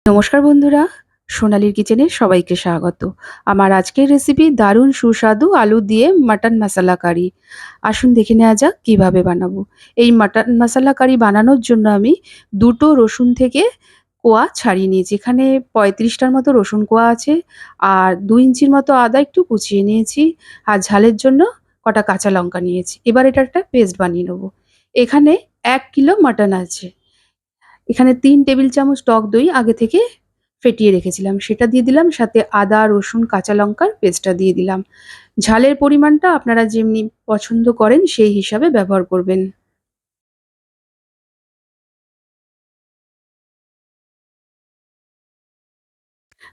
নমস্কার বন্ধুরা, সোনালীর কিচেনে সবাইকে স্বাগত। আমার আজকের রেসিপি দারুণ সুস্বাদু আলু দিয়ে মাটন মশলা কারি। আসুন দেখে নেওয়া যাক কিভাবে বানাবো। এই মাটন মশলা কারি বানানোর জন্য আমি দুটো রসুন থেকে কোয়া ছাড়িয়ে নিয়েছি। এখানে 35টার মতো রসুন কোয়া আছে, আর 2 ইঞ্চির মতো আদা একটু কুচিয়ে নিয়েছি, আর ঝালের জন্য কটা কাঁচা লঙ্কা নিয়েছি। এবার এটা একটা পেস্ট বানিয়ে নেবো। এখানে 1 কিলো মাটন আছে। এখানে 3 টেবিল চামচ টক দই আগে থেকে ফেটিয়ে রেখেছিলাম, সেটা দিয়ে দিলাম। সাথে আদা, রসুন, কাঁচা লঙ্কার পেস্টটা দিয়ে দিলাম। ঝালের পরিমাণটা আপনারা যেমনি পছন্দ করেন সেই হিসাবে ব্যবহার করবেন।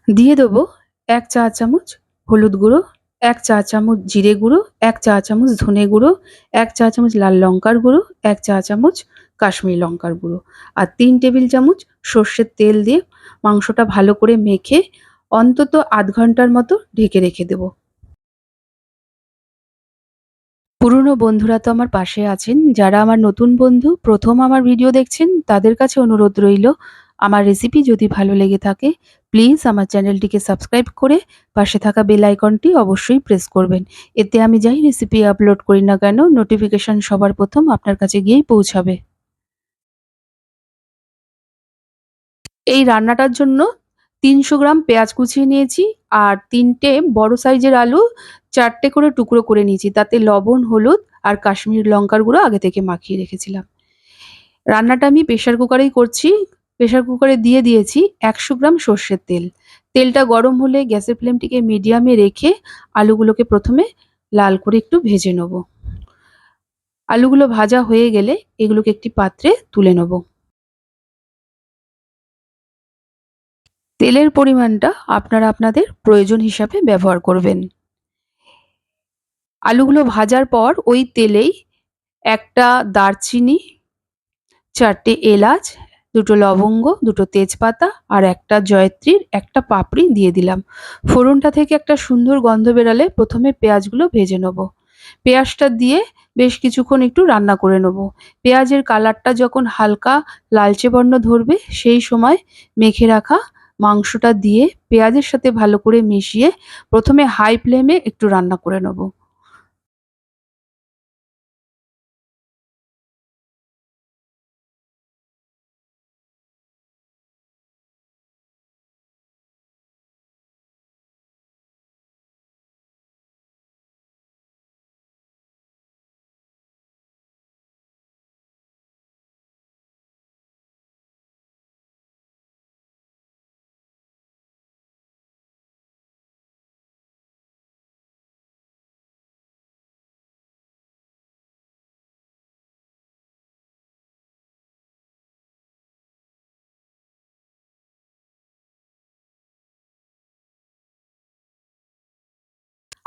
দিয়ে দেবো 1 চা চামচ হলুদ গুঁড়ো, 1 চা চামচ জিরে গুঁড়ো, 1 চা চামচ ধনে গুঁড়ো, 1 চা চামচ লাল লঙ্কার গুঁড়ো, 1 চা চামচ কাশ্মীরি লঙ্কার গুঁড়ো, আর 3 টেবিল চামচ সর্ষের তেল দিয়ে মাংসটা ভালো করে মেখে অন্তত আধ ঘন্টার মতো ঢেকে রেখে দেবো। পুরনো বন্ধুরা তো আমার পাশে আছেন। যারা আমার নতুন বন্ধু, ১ম আমার ভিডিও দেখছেন, তাদের কাছে অনুরোধ রইল, আমার রেসিপি যদি ভালো লেগে থাকে প্লিজ আমার চ্যানেলটিকে সাবস্ক্রাইব করে পাশে থাকা বেল আইকনটি অবশ্যই প্রেস করবেন। এতে আমি যাই রেসিপি আপলোড করি না কেন নোটিফিকেশন সবার প্রথম আপনার কাছে গিয়েই পৌঁছাবে। এই রান্নাটার জন্য ৩০০ গ্রাম পেঁয়াজ কুচিয়ে নিয়েছি, আর ৩টে বড় সাইজের আলু ৪টে করে টুকরো করে নিয়েছি। তাতে লবণ, হলুদ আর কাশ্মীরি লঙ্কার গুঁড়ো আগে থেকে মাখিয়ে রেখেছিলাম। রান্নাটা আমি প্রেশার কুকারেই করছি। প্রেশার কুকারে দিয়ে দিয়েছি ১০০ গ্রাম সর্ষের তেল। তেলটা গরম হলে গ্যাসের ফ্লেমটিকে মিডিয়ামে রেখে আলুগুলোকে প্রথমে লাল করে একটু ভেজে নেব। আলুগুলো ভাজা হয়ে গেলে এগুলোকে একটি পাত্রে তুলে নেব। তেলের পরিমাণটা আপনারা আপনাদের প্রয়োজন হিসাবে ব্যবহার করবেন। আলুগুলো ভাজার পর ওই তেলেই একটা দারচিনি, ৪টে এলাচ, ২টো লবঙ্গ, ২টো তেজপাতা আর একটা জয়িত্রীর একটা পাপড়ি দিয়ে দিলাম। ফোড়নটা থেকে একটা সুন্দর গন্ধ বেরালে প্রথমে পেঁয়াজগুলো ভেজে নেব। পেঁয়াজটা দিয়ে বেশ কিছুক্ষণ একটু রান্না করে নেব। পেঁয়াজের কালারটা যখন হালকা লালচে বর্ণ ধরবে সেই সময় মেখে রাখা মাংসটা দিয়ে পেঁয়াজের সাথে ভালো করে মিশিয়ে প্রথমে হাই ফ্লেমে একটু রান্না করে নেব।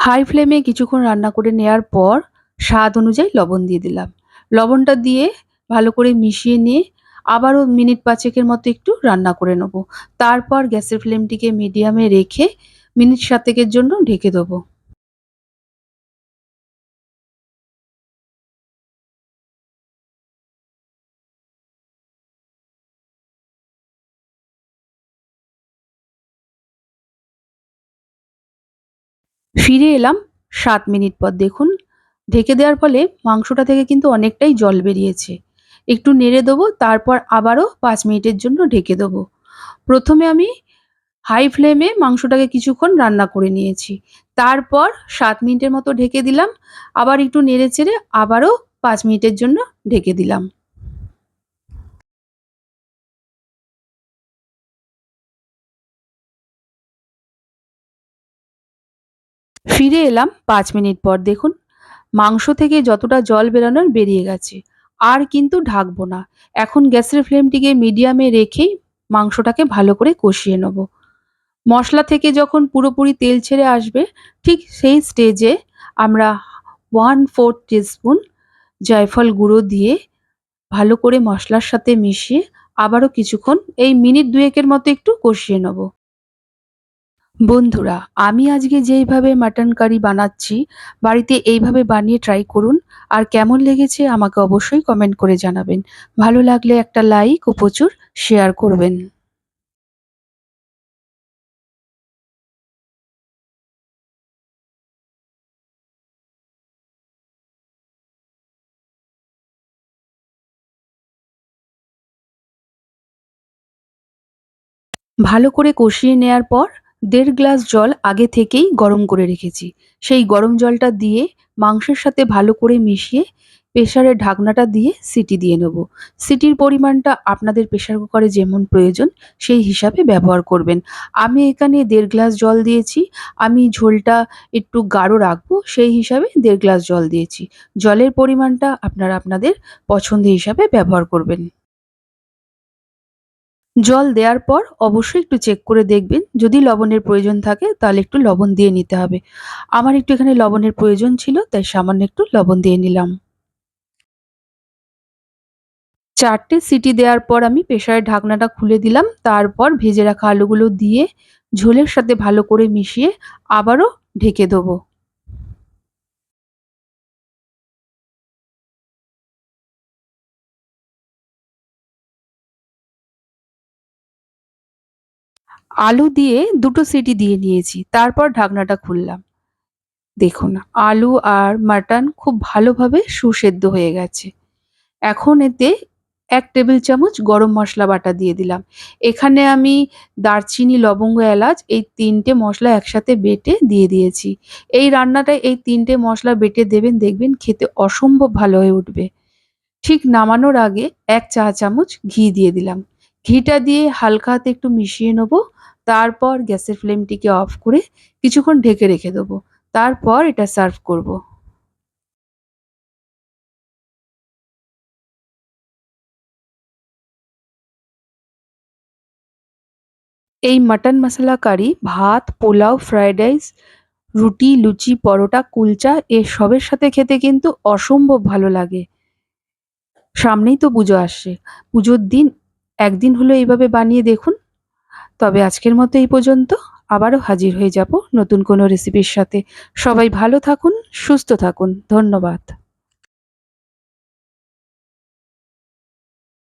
হাই ফ্লেমে কিছুক্ষণ রান্না করে নেয়ার পর স্বাদ অনুযায়ী লবণ দিয়ে দিলাম। লবণটা দিয়ে ভালো করে মিশিয়ে নিয়ে আবারও মিনিট ৫ এর মতো একটু রান্না করে নেব। তারপর গ্যাসের ফ্লেমটিকে মিডিয়ামে রেখে মিনিট ৭ এর জন্য ঢেকে দেবো। ফিরে এলাম ৭ মিনিট পর। দেখুন, ঢেকে দেওয়ার ফলে মাংসটা থেকে কিন্তু অনেকটাই জল বেরিয়েছে। একটু নেড়ে দেবো, তারপর আবারও ৫ মিনিটের জন্য ঢেকে দেবো। প্রথমে আমি হাই ফ্লেমে মাংসটাকে কিছুক্ষণ রান্না করে নিয়েছি। তারপর ৭ মিনিটের মতো ঢেকে দিলাম। আবার একটু নেড়েচেড়ে আবারও ৫ মিনিটের জন্য ঢেকে দিলাম। ফিরে এলাম ৫ মিনিট পর। দেখুন, মাংস থেকে যতটা জল বেরোনোর বেরিয়ে গেছে। আর কিন্তু ঢাকবো না। এখন গ্যাসের ফ্লেমটিকে মিডিয়ামে রেখেই মাংসটাকে ভালো করে কষিয়ে নেব। মশলা থেকে যখন পুরোপুরি তেল ছেড়ে আসবে ঠিক সেই স্টেজে আমরা 1/4 টিস্পুন জায়ফল গুঁড়ো দিয়ে ভালো করে মশলার সাথে মিশিয়ে আবারও কিছুক্ষণ এই মিনিট ২ এর মতো একটু কষিয়ে নেব। বন্ধুরা, আমি আজকে যেইভাবে মাটন কারি বানাচ্ছি, বাড়িতে এইভাবে বানিয়ে ট্রাই করুন। আর কেমন লেগেছে আমাকে অবশ্যই কমেন্ট করে জানাবেন। ভালো লাগলে একটা লাইক ও প্রচুর শেয়ার করবেন। ভালো করে কষিয়ে নেয়ার পর ১.৫ গ্লাস জল আগে থেকেই গরম করে রেখেছি। সেই গরম জলটা দিয়ে মাংসের সাথে ভালো করে মিশিয়ে প্রেসারের ঢাকনাটা দিয়ে সিটি দিয়ে নেব। সিটির পরিমাণটা আপনাদের প্রেসার কুকারে যেমন প্রয়োজন সেই হিসাবে ব্যবহার করবেন। আমি এখানে ১.৫ গ্লাস জল দিয়েছি। আমি ঝোলটা একটু গাঢ় রাখবো সেই হিসাবে ১.৫ গ্লাস জল দিয়েছি। জলের পরিমাণটা আপনারা আপনাদের পছন্দ হিসাবে ব্যবহার করবেন। জল দেওয়ার পর অবশ্যই একটু চেক করে দেখবেন। যদি লবণের প্রয়োজন থাকে তাহলে একটু লবণ দিয়ে নিতে হবে। আমার একটু এখানে লবণের প্রয়োজন ছিল তাই সামান্য একটু লবণ দিয়ে নিলাম। ৪ টে সিটি দেওয়ার পর আমি প্রেসারের ঢাকনাটা খুলে দিলাম। তারপর ভেজে রাখা আলুগুলো দিয়ে ঝোলের সাথে ভালো করে মিশিয়ে আবারও ঢেকে দেবো। আলু দিয়ে ২ টো সিটি দিয়ে নিয়েছি। তারপর ঢাকনাটা খুললাম। দেখুন আলু আর মাটন খুব ভালোভাবে সুসেদ্ধ হয়ে গেছে। এখন এতে ১ টেবিল চামচ গরম মসলা বাটা দিয়ে দিলাম। এখানে আমি দারচিনি, লবঙ্গ, এলাচ এই ৩ টে মসলা একসাথে বেটে দিয়ে দিয়েছি। এই রান্নাটায় এই ৩ টে মসলা বেটে দেবেন, দেখবেন খেতে অসম্ভব ভালো হয়ে উঠবে। ঠিক নামানোর আগে ১ চা চামচ ঘি দিয়ে দিলাম। ঘিটা দিয়ে হালকা হাতে একটু মিশিয়ে নেবো। তারপর গ্যাসের ফ্লেমটিকে অফ করে কিছুক্ষণ ঢেকে রেখে দেবো। তারপর এটা সার্ভ করব। এই মাটন মশলা কারি ভাত, পোলাও, ফ্রাইড রাইস, রুটি, লুচি, পরোটা, কুলচা এর সবের সাথে খেতে কিন্তু অসম্ভব ভালো লাগে। সামনেই তো পুজো আসছে। পুজোর দিন একদিন হলেও এইভাবে বানিয়ে দেখুন। তবে আজকের মতো এই পর্যন্ত। আবারও হাজির হয়ে যাব নতুন কোনো রেসিপির সাথে। সবাই ভালো থাকুন, সুস্থ থাকুন। ধন্যবাদ।